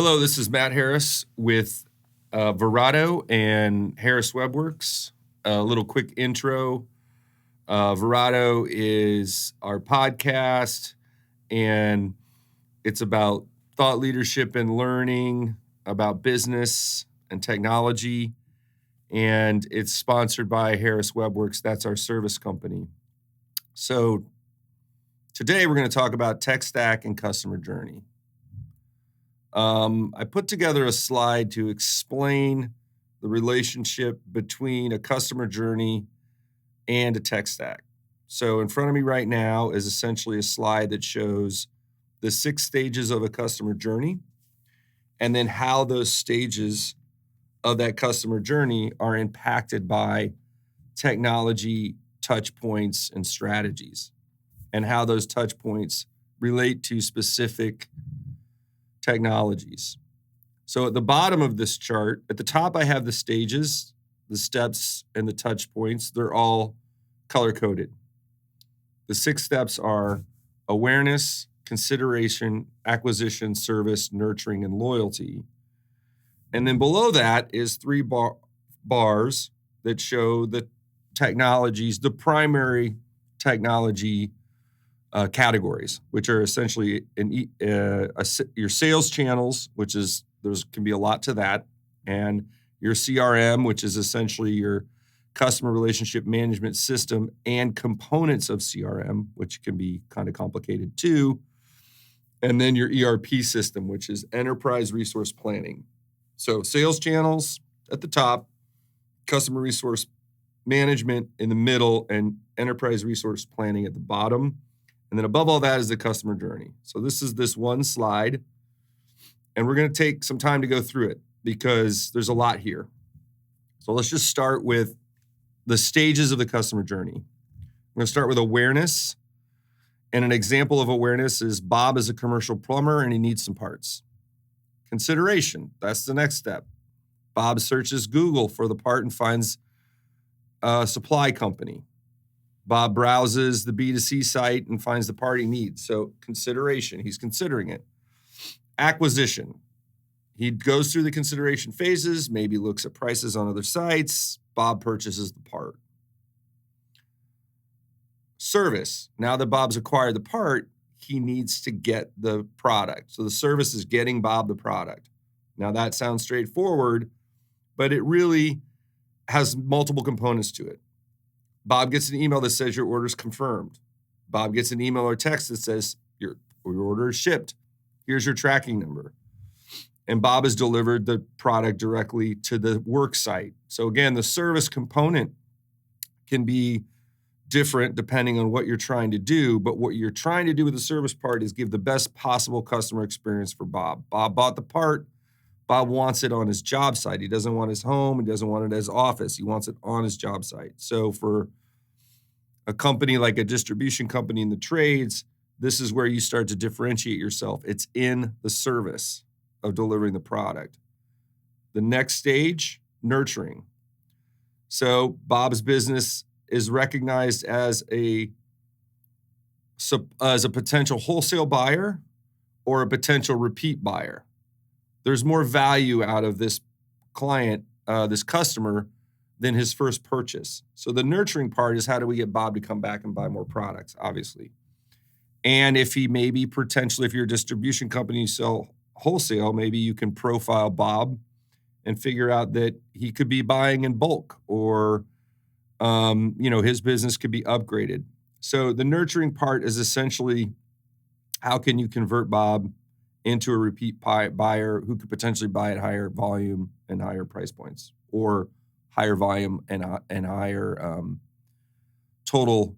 Hello, this is Matt Harris with Verato and Harris WebWorks. A little quick intro. Verato is our podcast, and it's about thought leadership and learning, about business and technology, and it's sponsored by Harris WebWorks. That's our service company. So today we're going to talk about tech stack and customer journey. I put together a slide to explain the relationship between a customer journey and a tech stack. So in front of me right now is essentially a slide that shows the 6 stages of a customer journey and then how those stages of that customer journey are impacted by technology, touch points, and strategies, and how those touch points relate to specific technologies. So at the bottom of this chart, at the top I have the stages, the steps, and the touch points. They're all color-coded. The 6 steps are awareness, consideration, acquisition, service, nurturing, and loyalty. And then below that is 3 bars that show the technologies, the primary technology categories, which are essentially your sales channels, which is there's can be a lot to that, and your CRM, which is essentially your customer relationship management system, and components of CRM, which can be kind of complicated too, and then your ERP system, which is enterprise resource planning. So sales channels at the top, customer resource management in the middle, and enterprise resource planning at the bottom. And then above all that is the customer journey. So this is this one slide, and we're going to take some time to go through it because there's a lot here. So let's just start with the stages of the customer journey. I'm going to start with awareness. And an example of awareness is Bob is a commercial plumber and he needs some parts. Consideration, that's the next step. Bob searches Google for the part and finds a supply company. Bob browses the B2C site and finds the part he needs. So consideration, he's considering it. Acquisition, he goes through the consideration phases, maybe looks at prices on other sites. Bob purchases the part. Service, now that Bob's acquired the part, he needs to get the product. So the service is getting Bob the product. Now that sounds straightforward, but it really has multiple components to it. Bob gets an email that says your order's confirmed. Bob gets an email or text that says your order is shipped. Here's your tracking number. And Bob has delivered the product directly to the work site. So again, the service component can be different depending on what you're trying to do, but what you're trying to do with the service part is give the best possible customer experience for Bob. Bob bought the part. Bob wants it on his job site. He doesn't want his home. He doesn't want it at his office. He wants it on his job site. So for a company like a distribution company in the trades, this is where you start to differentiate yourself. It's in the service of delivering the product. The next stage, nurturing. So Bob's business is recognized as a potential wholesale buyer or a potential repeat buyer. There's more value out of this client, this customer, than his first purchase. So the nurturing part is how do we get Bob to come back and buy more products, obviously. And if he maybe potentially, if you're a distribution company, you sell wholesale, maybe you can profile Bob and figure out that he could be buying in bulk or, his business could be upgraded. So the nurturing part is essentially how can you convert Bob into a repeat buyer who could potentially buy at higher volume and higher price points, or higher volume and higher total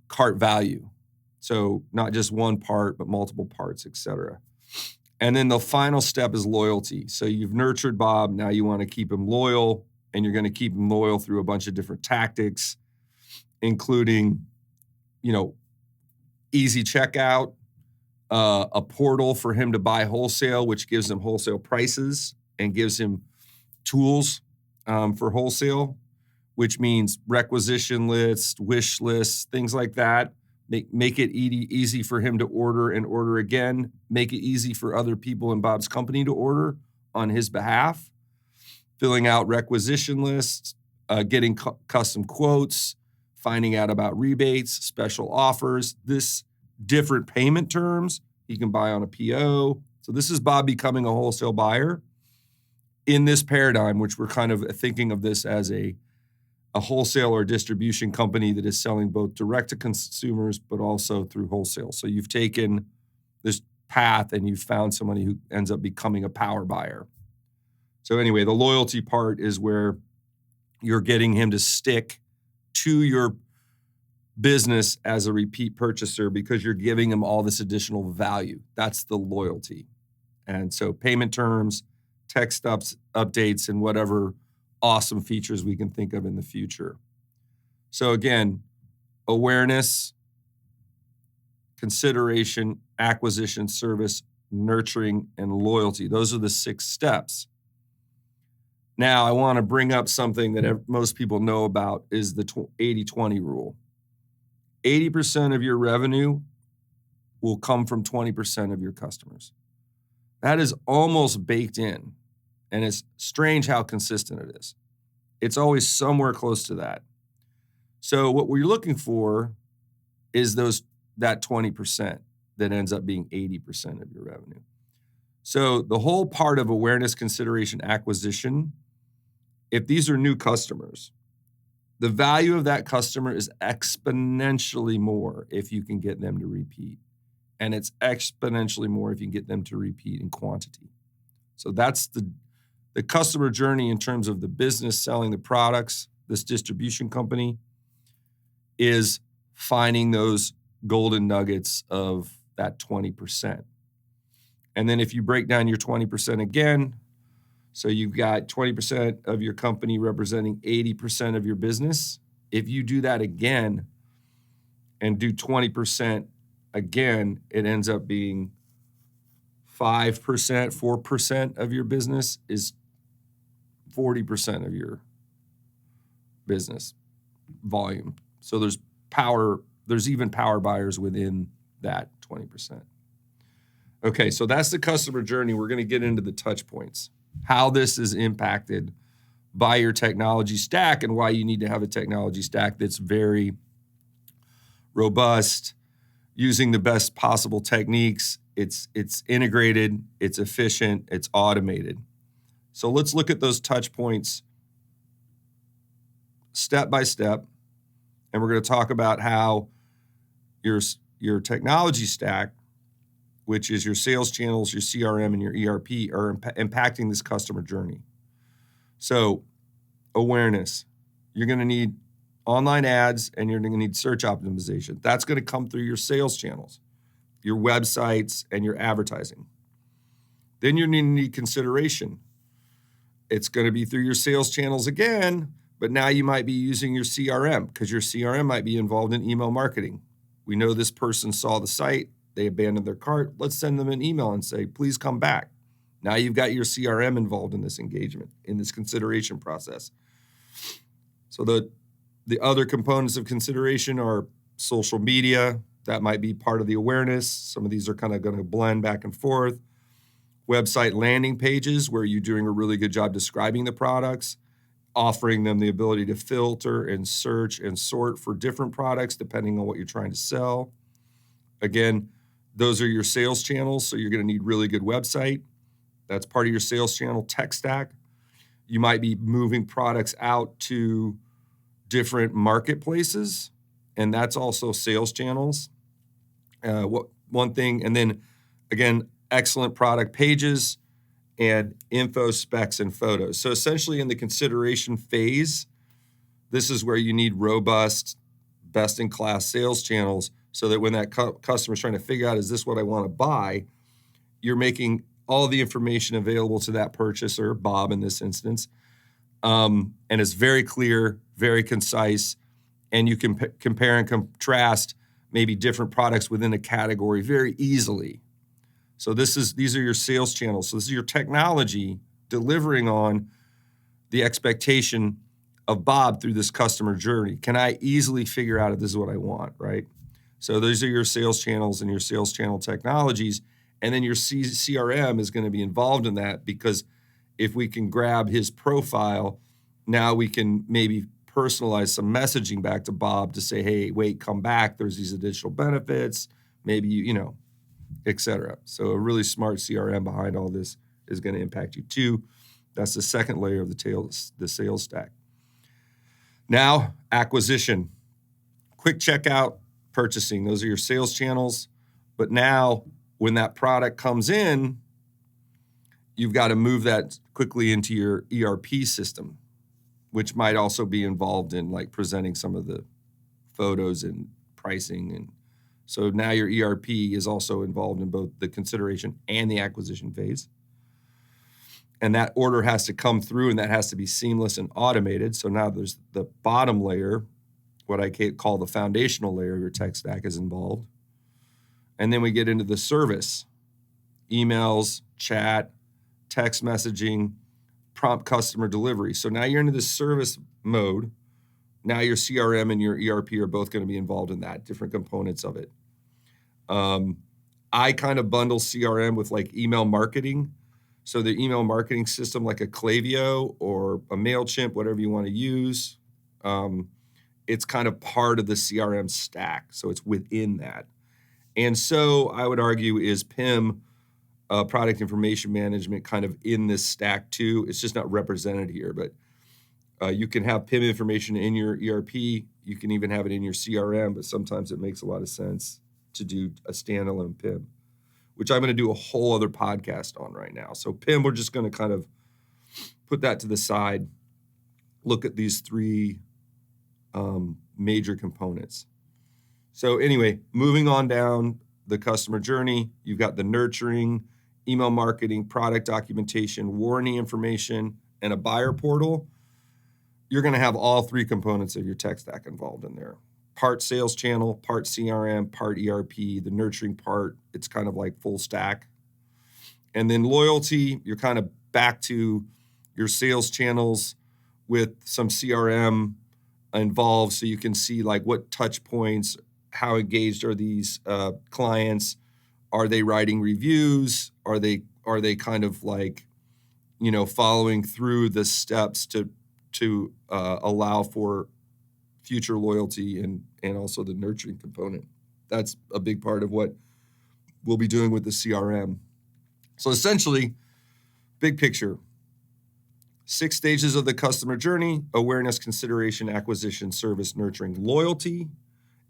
cart value. So not just one part, but multiple parts, et cetera. And then the final step is loyalty. So you've nurtured Bob. Now you want to keep him loyal, and you're going to keep him loyal through a bunch of different tactics, including, easy checkout, a portal for him to buy wholesale, which gives him wholesale prices and gives him tools for wholesale, which means requisition lists, wish lists, things like that. make it easy for him to order and order again, make it easy for other people in Bob's company to order on his behalf, filling out requisition lists, getting custom quotes, finding out about rebates, special offers, this different payment terms. He can buy on a PO. So this is Bob becoming a wholesale buyer in this paradigm, which we're kind of thinking of this as a wholesale or distribution company that is selling both direct to consumers, but also through wholesale. So you've taken this path and you've found somebody who ends up becoming a power buyer. So anyway, the loyalty part is where you're getting him to stick to your business as a repeat purchaser because you're giving him all this additional value. That's the loyalty. And so payment terms, text updates, and whatever awesome features we can think of in the future. So again, awareness, consideration, acquisition, service, nurturing, and loyalty. Those are the 6 steps. Now, I want to bring up something that most people know about is the 80-20 rule. 80% of your revenue will come from 20% of your customers. That is almost baked in. And it's strange how consistent it is. It's always somewhere close to that. So what we're looking for is that 20% that ends up being 80% of your revenue. So the whole part of awareness, consideration, acquisition, if these are new customers, the value of that customer is exponentially more if you can get them to repeat. And it's exponentially more if you can get them to repeat in quantity. So that's the customer journey in terms of the business selling the products, this distribution company, is finding those golden nuggets of that 20%. And then if you break down your 20% again, so you've got 20% of your company representing 80% of your business. If you do that again and do 20% again, it ends up being 5%, 4% of your business is 40% of your business volume. So there's even power buyers within that 20%. Okay, so that's the customer journey. We're going to get into the touch points, how this is impacted by your technology stack and why you need to have a technology stack that's very robust, using the best possible techniques. It's integrated, it's efficient, it's automated. So let's look at those touch points step by step, and we're going to talk about how your technology stack, which is your sales channels, your CRM, and your ERP, are impacting this customer journey. So awareness, you're going to need online ads and you're going to need search optimization. That's going to come through your sales channels, your websites, and your advertising. Then you're going to need consideration. It's going to be through your sales channels again, but now you might be using your CRM because your CRM might be involved in email marketing. We know this person saw the site, they abandoned their cart. Let's send them an email and say, please come back. Now you've got your CRM involved in this engagement, in this consideration process. So the other components of consideration are social media. That might be part of the awareness. Some of these are kind of going to blend back and forth. Website landing pages where you're doing a really good job describing the products, offering them the ability to filter and search and sort for different products depending on what you're trying to sell. Again, those are your sales channels, so you're going to need really good website. That's part of your sales channel tech stack. You might be moving products out to different marketplaces, and that's also sales channels. One thing, and then again, excellent product pages and info, specs, and photos. So essentially in the consideration phase, this is where you need robust, best-in-class sales channels so that when that customer is trying to figure out, is this what I want to buy, you're making all the information available to that purchaser, Bob in this instance, and it's very clear, very concise, and you can compare and contrast maybe different products within a category very easily. So these are your sales channels. So this is your technology delivering on the expectation of Bob through this customer journey. Can I easily figure out if this is what I want, right? So those are your sales channels and your sales channel technologies. And then your CRM is going to be involved in that, because if we can grab his profile, now we can maybe personalize some messaging back to Bob to say, hey, wait, come back. There's these additional benefits, maybe et cetera. So a really smart CRM behind all this is going to impact you too. That's the second layer of the sales stack. Now, acquisition, quick checkout, purchasing. Those are your sales channels. But now, when that product comes in, you've got to move that quickly into your ERP system, which might also be involved in like presenting some of the photos and pricing. And so now your ERP is also involved in both the consideration and the acquisition phase. And that order has to come through, and that has to be seamless and automated. So now there's the bottom layer, what I call the foundational layer of your tech stack, is involved. And then we get into the service, emails, chat, text messaging, prompt customer delivery. So now you're into the service mode. Now your CRM and your ERP are both going to be involved in that, different components of it. I kind of bundle CRM with like email marketing. So the email marketing system, like a Klaviyo or a MailChimp, whatever you want to use, it's kind of part of the CRM stack. So it's within that. And so I would argue is PIM, product information management, kind of in this stack too. It's just not represented here, but you can have PIM information in your ERP. You can even have it in your CRM, but sometimes it makes a lot of sense to do a standalone PIM, which I'm going to do a whole other podcast on right now. So PIM, we're just going to kind of put that to the side, look at these three major components. So anyway, moving on down the customer journey, you've got the nurturing, email marketing, product documentation, warranty information, and a buyer portal. You're going to have all three components of your tech stack involved in there. Part sales channel, part CRM, part ERP. The nurturing part, it's kind of like full stack. And then loyalty, you're kind of back to your sales channels with some CRM involved, so you can see like what touch points, how engaged are these clients? Are they writing reviews? Are they kind of like, following through the steps to allow for future loyalty and also the nurturing component? That's a big part of what we'll be doing with the CRM. So essentially, big picture, 6 stages of the customer journey: awareness, consideration, acquisition, service, nurturing, loyalty.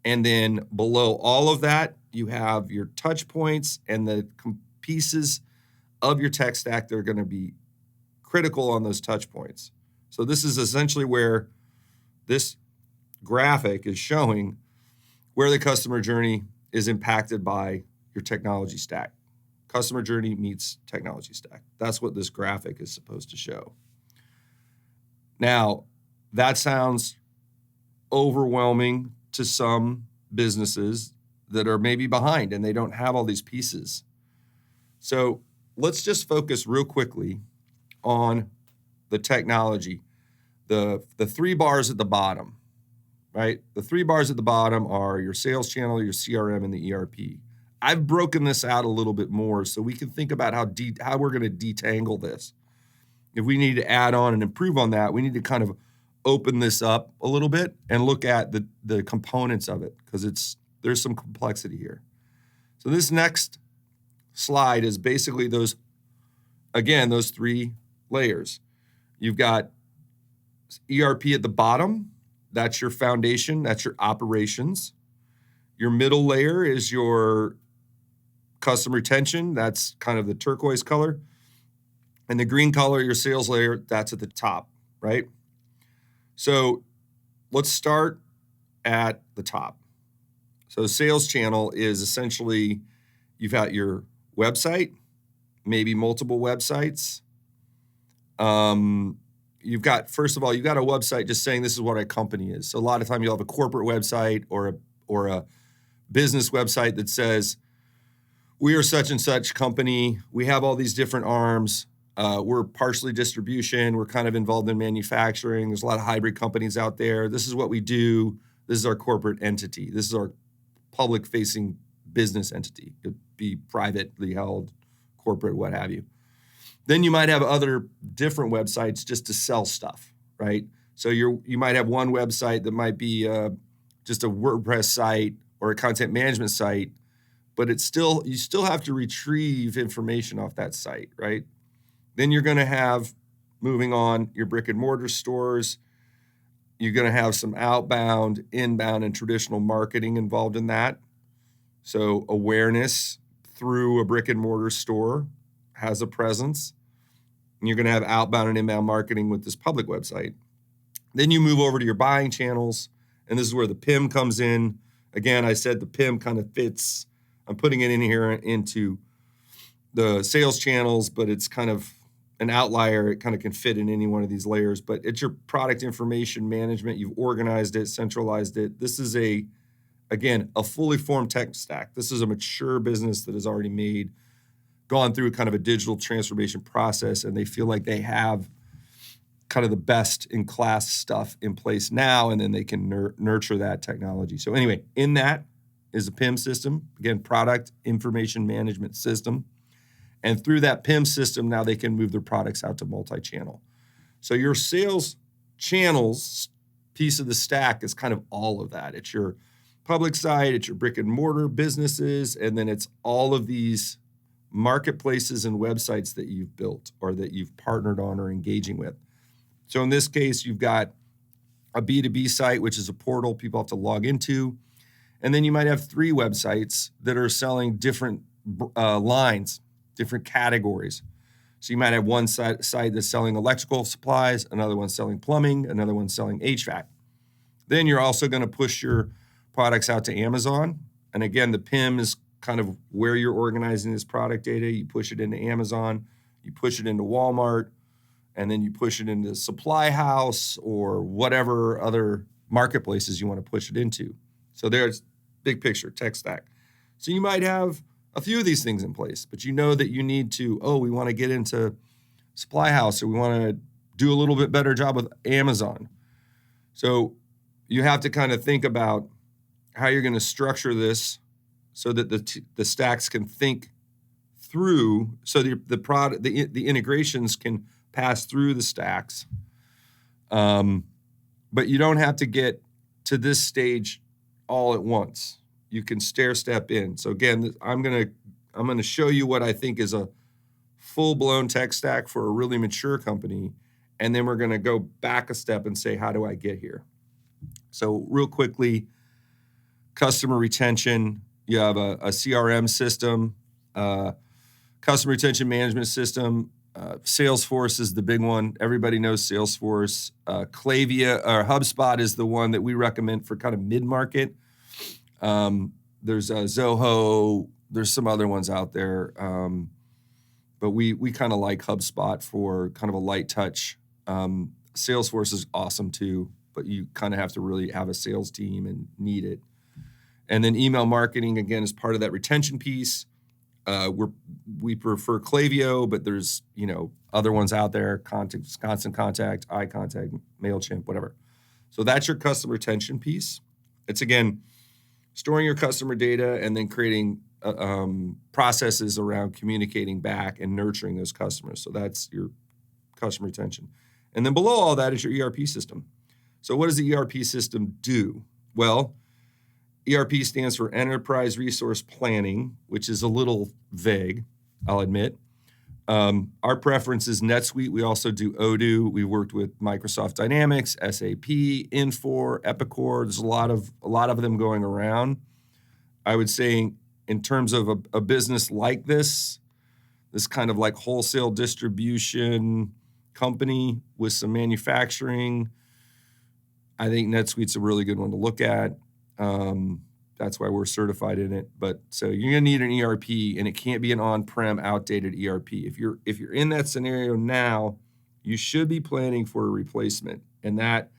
And then below all of that, you have your touch points and the pieces of your tech stack that are going to be critical on those touch points. So this is essentially where this graphic is showing where the customer journey is impacted by your technology stack. Customer journey meets technology stack. That's what this graphic is supposed to show. Now, that sounds overwhelming to some businesses that are maybe behind and they don't have all these pieces. So let's just focus real quickly on the technology. The 3 bars at the bottom, right? The 3 bars at the bottom are your sales channel, your CRM, and the ERP. I've broken this out a little bit more so we can think about how we're going to detangle this. If we need to add on and improve on that, we need to kind of open this up a little bit and look at the components of it, because there's some complexity here. So this next slide is basically those 3 layers. You've got ERP at the bottom. That's your foundation. That's your operations. Your middle layer is your customer retention. That's kind of the turquoise color. And the green color, your sales layer, that's at the top, right? So let's start at the top. So sales channel is essentially, you've got your website, maybe multiple websites. You've got a website just saying this is what our company is. So a lot of time you'll have a corporate website or a business website that says, we are such and such company. We have all these different arms. We're partially distribution. We're kind of involved in manufacturing. There's a lot of hybrid companies out there. This is what we do. This is our corporate entity. This is our public-facing business entity. It could be privately held, corporate, what have you. Then you might have other different websites just to sell stuff, right? So you might have one website that might be just a WordPress site or a content management site, but you still have to retrieve information off that site, right? Then you're going to have, moving on, your brick and mortar stores. You're going to have some outbound, inbound, and traditional marketing involved in that. So awareness through a brick and mortar store has a presence. And you're going to have outbound and inbound marketing with this public website. Then you move over to your buying channels, and this is where the PIM comes in. Again, I said the PIM kind of fits. I'm putting it in here into the sales channels, but it's kind of an outlier. It kind of can fit in any one of these layers, but it's your product information management. You've organized it, centralized it. This is again, a fully formed tech stack. This is a mature business that has already gone through kind of a digital transformation process, and they feel like they have kind of the best in class stuff in place now, and then they can nurture that technology. So anyway, in that is a PIM system, again, product information management system. And through that PIM system, now they can move their products out to multi-channel. So your sales channels piece of the stack is kind of all of that. It's your public side, it's your brick and mortar businesses, and then it's all of these marketplaces and websites that you've built or that you've partnered on or engaging with. So in this case, you've got a B2B site, which is a portal people have to log into. And then you might have 3 websites that are selling different lines, different categories. So you might have one site that's selling electrical supplies, another one selling plumbing, another one selling HVAC. Then you're also going to push your products out to Amazon. And again, the PIM is kind of where you're organizing this product data. You push it into Amazon, you push it into Walmart, and then you push it into Supply House or whatever other marketplaces you want to push it into. So there's big picture, tech stack. So you might have a few of these things in place, but you know that you need to, we want to get into Supply House, or we want to do a little bit better job with Amazon. So you have to kind of think about how you're going to structure this so that the stacks can think through, so the integrations can pass through the stacks. But you don't have to get to this stage all at once. You can stair step in. So again, I'm gonna show you what I think is a full-blown tech stack for a really mature company, and then we're gonna go back a step and say, how do I get here? So real quickly, customer retention. You have a CRM system, customer retention management system. Salesforce is the big one. Everybody knows Salesforce. Klaviyo or HubSpot is the one that we recommend for kind of mid-market. There's Zoho. There's some other ones out there, but we kind of like HubSpot for kind of a light touch. Salesforce is awesome too, but you kind of have to really have a sales team and need it. And then email marketing, again, is part of that retention piece. We prefer Klaviyo, but there's other ones out there: Constant Contact, iContact, Mailchimp, whatever. So that's your customer retention piece. It's again storing your customer data and then creating processes around communicating back and nurturing those customers. So that's your customer retention. And then below all that is your ERP system. So what does the ERP system do? Well, ERP stands for Enterprise Resource Planning, which is a little vague, I'll admit. Our preference is NetSuite. We also do Odoo. We worked with Microsoft Dynamics, SAP, Infor, Epicor. There's a lot of them going around. I would say in terms of a business like this kind of like wholesale distribution company with some manufacturing, I think NetSuite's a really good one to look at. That's why we're certified in it. But so you're gonna need an ERP, and it can't be an on-prem, outdated ERP. If you're in that scenario now, you should be planning for a replacement, and that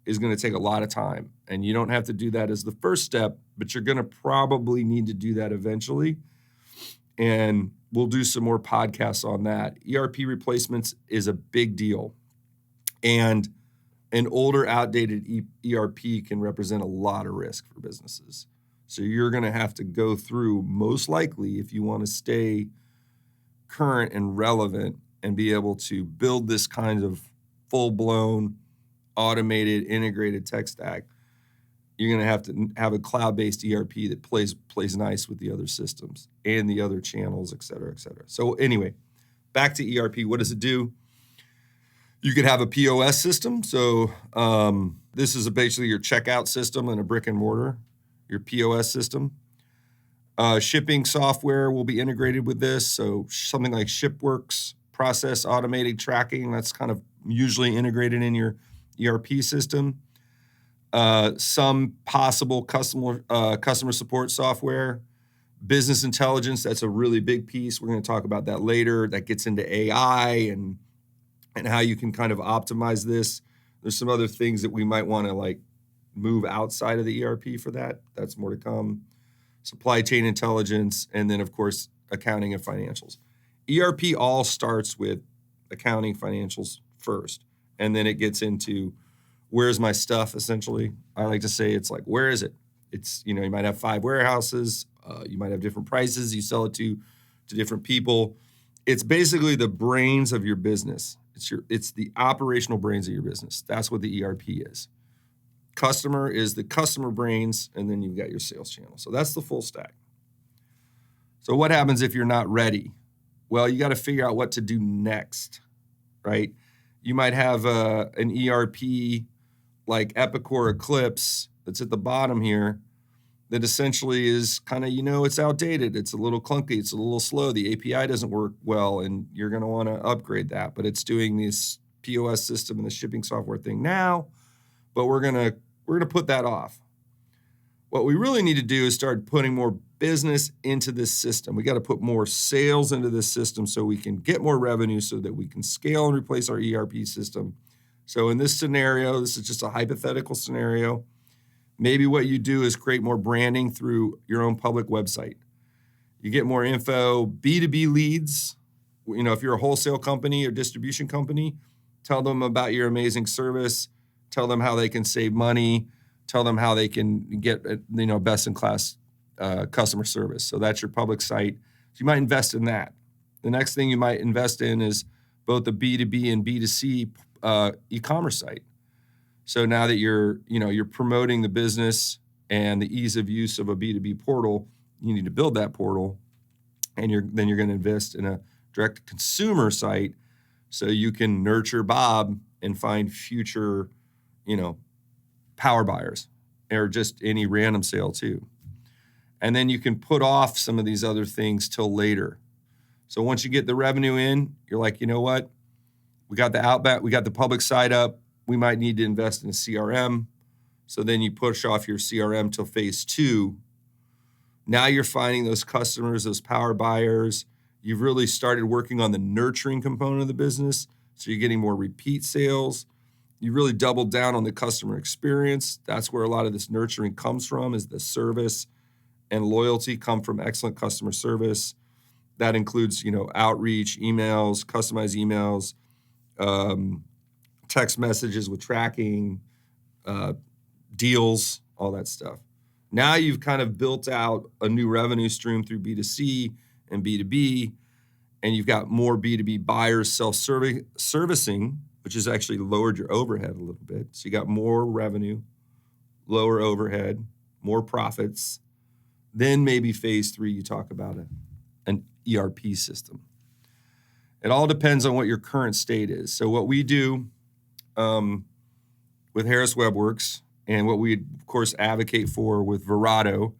is gonna take a lot of time. And you don't have to do that as the first step, but you're gonna probably need to do that eventually. And we'll do some more podcasts on that. ERP replacements is a big deal, and an older, outdated ERP can represent a lot of risk for businesses. So you're going to have to go through, most likely, if you want to stay current and relevant and be able to build this kind of full-blown, automated, integrated tech stack, you're going to have a cloud-based ERP that plays nice with the other systems and the other channels, et cetera, et cetera. So anyway, back to ERP. What does it do? You could have a POS system. So this is basically your checkout system in a brick and mortar, your POS system. Shipping software will be integrated with this. So something like ShipWorks, process automated tracking, that's kind of usually integrated in your ERP system. Some possible customer support software, business intelligence. That's a really big piece. We're going to talk about that later. That gets into AI and how you can kind of optimize this. There's some other things that we might want to like move outside of the ERP for that. That's more to come. Supply chain intelligence, and then of course, accounting and financials. ERP all starts with accounting, financials first, and then it gets into where's my stuff, essentially. I like to say it's like, where is it? It's, you might have 5 warehouses. You might have different prices. You sell it to different people. It's basically the brains of your business. It's the operational brains of your business. That's what the ERP is. Customer is the customer brains, and then you've got your sales channel. So that's the full stack. So what happens if you're not ready? Well, you got to figure out what to do next, right? You might have an ERP like Epicor Eclipse that's at the bottom here that essentially is kind of, it's outdated. It's a little clunky. It's a little slow. The API doesn't work well, and you're going to want to upgrade that. But it's doing this POS system and the shipping software thing now, but we're going to put that off. What we really need to do is start putting more business into this system. We got to put more sales into this system so we can get more revenue so that we can scale and replace our ERP system. So in this scenario, this is just a hypothetical scenario. Maybe what you do is create more branding through your own public website. You get more info, B2B leads. If you're a wholesale company or distribution company, tell them about your amazing service. Tell them how they can save money. Tell them how they can get, best-in-class customer service. So that's your public site. So you might invest in that. The next thing you might invest in is both the B2B and B2C e-commerce site. So now that you're promoting the business and the ease of use of a B2B portal, you need to build that portal, and then you're going to invest in a direct-to-consumer site so you can nurture Bob and find future, power buyers or just any random sale too. And then you can put off some of these other things till later. So once you get the revenue in, you're like, you know what? We got the outbound, we got the public side up. We might need to invest in a CRM. So then you push off your CRM till phase 2. Now you're finding those customers, those power buyers. You've really started working on the nurturing component of the business. So you're getting more repeat sales. You really doubled down on the customer experience. That's where a lot of this nurturing comes from, is the service and loyalty come from excellent customer service. That includes, outreach, emails, customized emails, text messages with tracking, deals, all that stuff. Now you've kind of built out a new revenue stream through B2C and B2B, and you've got more B2B buyers self-servicing, which has actually lowered your overhead a little bit. So you got more revenue, lower overhead, more profits. Then maybe phase 3, you talk about an ERP system. It all depends on what your current state is. So what we do with Harris Web Works, and what we, of course, advocate for with Verado,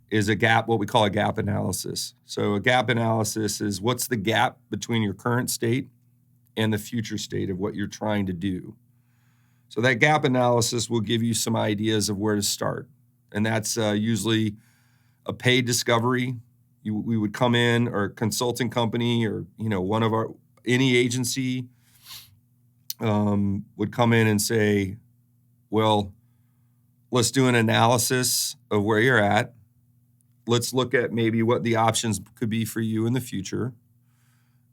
is what we call a gap analysis. So a gap analysis is what's the gap between your current state and the future state of what you're trying to do. So that gap analysis will give you some ideas of where to start. And that's usually a paid discovery. We would come in, or a consulting company, or any agency would come in and say, well, let's do an analysis of where you're at. Let's look at maybe what the options could be for you in the future.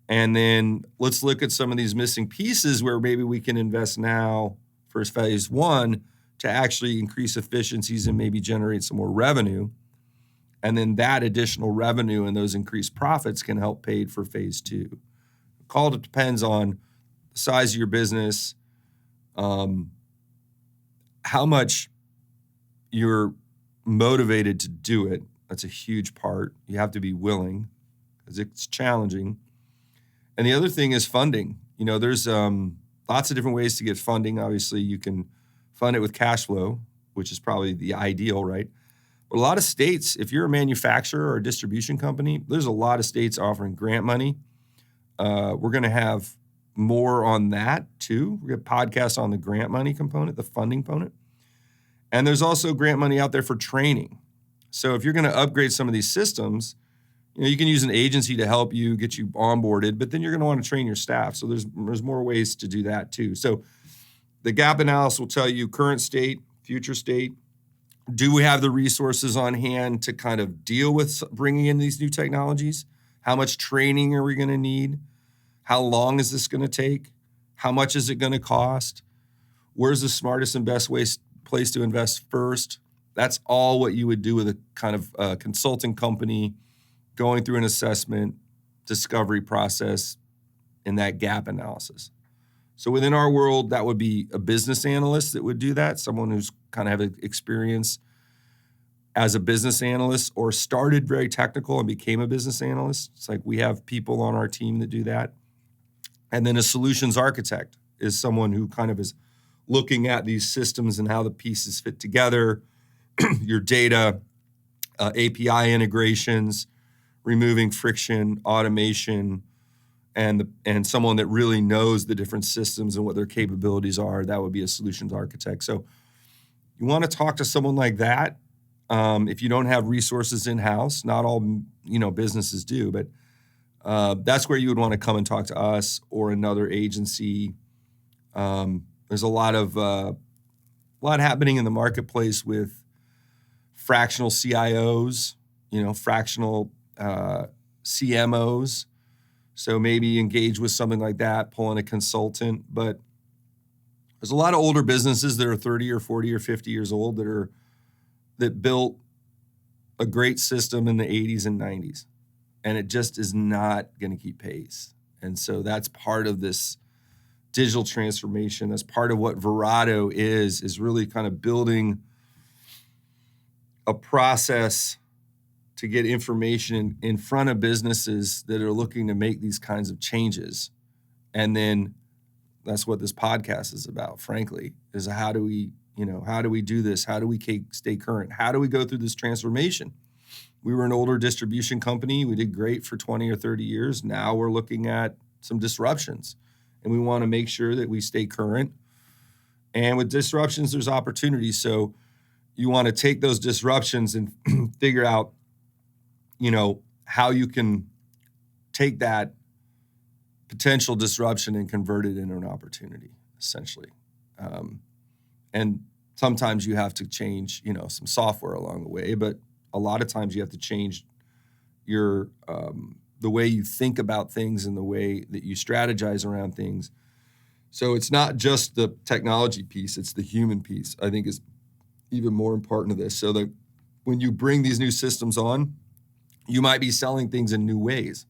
And then let's look at some of these missing pieces where maybe we can invest now for phase 1 to actually increase efficiencies and maybe generate some more revenue. And then that additional revenue and those increased profits can help pay for phase two. It all depends on the size of your business, how much you're motivated to do it. That's a huge part. You have to be willing because it's challenging. And the other thing is funding. There's lots of different ways to get funding. Obviously, you can fund it with cash flow, which is probably the ideal, right? But a lot of states, if you're a manufacturer or a distribution company, there's a lot of states offering grant money. We're going to have more on that too. We're going to podcast on the grant money component, the funding component. And there's also grant money out there for training. So if you're going to upgrade some of these systems, you can use an agency to help you get you onboarded, but then you're going to want to train your staff. So there's more ways to do that too. So the gap analysis will tell you current state, future state. Do we have the resources on hand to kind of deal with bringing in these new technologies? How much training are we going to need? How long is this going to take? How much is it going to cost? Where's the smartest and best place to invest first? That's all what you would do with a kind of consulting company going through an assessment, discovery process, and that gap analysis. So within our world, that would be a business analyst that would do that, someone who's kind of have experience as a business analyst or started very technical and became a business analyst. It's like we have people on our team that do that. And then a solutions architect is someone who kind of is looking at these systems and how the pieces fit together, your data, API integrations, removing friction, automation, and someone that really knows the different systems and what their capabilities are. That would be a solutions architect. So you want to talk to someone like that. If you don't have resources in-house, not all businesses do, but that's where you would want to come and talk to us or another agency. There's a lot happening in the marketplace with fractional CIOs, fractional CMOs. So maybe engage with something like that, pull in a consultant. But there's a lot of older businesses that are 30 or 40 or 50 years old that built a great system in the 80s and 90s. And it just is not going to keep pace. And so that's part of this digital transformation. That's part of what Verado is really kind of building a process to get information in front of businesses that are looking to make these kinds of changes. And then that's what this podcast is about, frankly, is how do we do this? How do we stay current? How do we go through this transformation? We were an older distribution company. We did great for 20 or 30 years. Now we're looking at some disruptions, and we want to make sure that we stay current. And with disruptions, there's opportunities. So you want to take those disruptions and figure out, how you can take that potential disruption and convert it into an opportunity, essentially. And sometimes you have to change, some software along the way, but a lot of times you have to change your the way you think about things and the way that you strategize around things. So it's not just the technology piece, it's the human piece, I think is even more important to this. So that when you bring these new systems on, you might be selling things in new ways.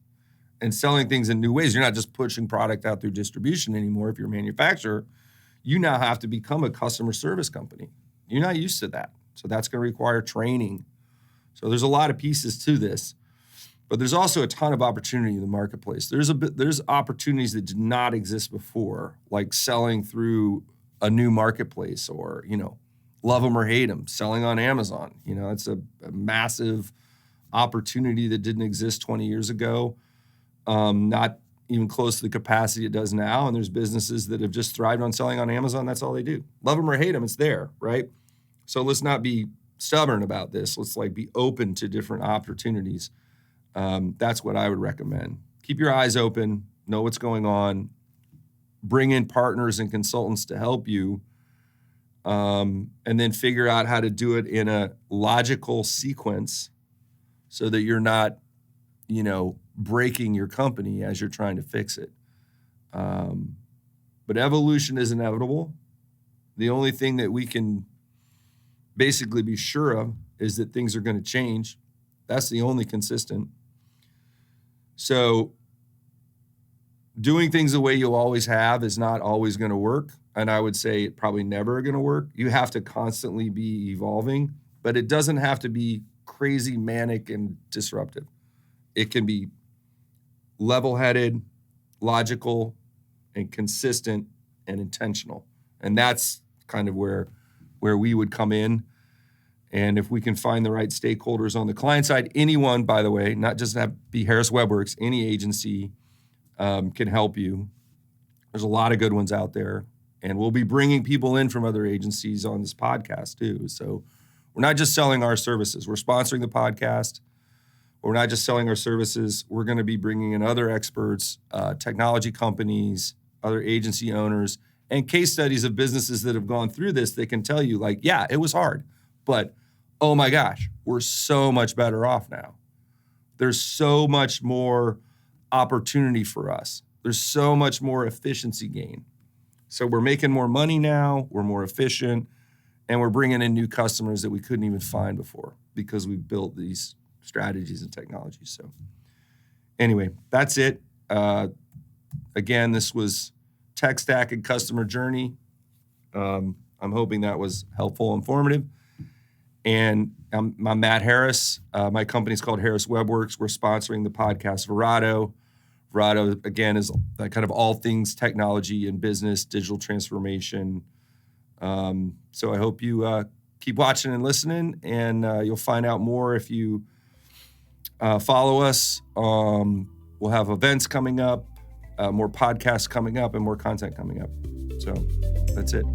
And selling things in new ways, you're not just pushing product out through distribution anymore. If you're a manufacturer, you now have to become a customer service company. You're not used to that. So that's going to require training. So there's a lot of pieces to this. But there's also a ton of opportunity in the marketplace. There's opportunities that did not exist before, like selling through a new marketplace or, love them or hate them, selling on Amazon. It's a massive opportunity that didn't exist 20 years ago, not even close to the capacity it does now. And there's businesses that have just thrived on selling on Amazon. That's all they do. Love them or hate them, it's there, right? So let's not be stubborn about this. Let's be open to different opportunities. That's what I would recommend. Keep your eyes open, know what's going on, bring in partners and consultants to help you, and then figure out how to do it in a logical sequence so that you're not, breaking your company as you're trying to fix it. But evolution is inevitable. The only thing that we can basically be sure of is that things are going to change. That's the only consistent. So doing things the way you always have is not always going to work. And I would say it probably never going to work. You have to constantly be evolving, but it doesn't have to be crazy, manic, and disruptive. It can be level-headed, logical, and consistent and intentional. And that's kind of where we would come in. And if we can find the right stakeholders on the client side, anyone, by the way, not just have be Harris Web Works, any agency can help you. There's a lot of good ones out there. And we'll be bringing people in from other agencies on this podcast too. So we're not just selling our services. We're sponsoring the podcast. We're not just selling our services. We're going to be bringing in other experts, technology companies, other agency owners, and case studies of businesses that have gone through this that can tell you, like, yeah, it was hard, but oh my gosh, we're so much better off now. There's so much more opportunity for us. There's so much more efficiency gain. So we're making more money now, we're more efficient, and we're bringing in new customers that we couldn't even find before because we built these strategies and technologies. So anyway, that's it. Again, this was Tech Stack and Customer Journey. I'm hoping that was helpful, informative. And I'm Matt Harris. My company's called Harris Web Works. We're sponsoring the podcast Verado. Verado, again, is kind of all things technology and business, digital transformation. So I hope you keep watching and listening, and you'll find out more if you follow us. We'll have events coming up, more podcasts coming up, and more content coming up. So that's it.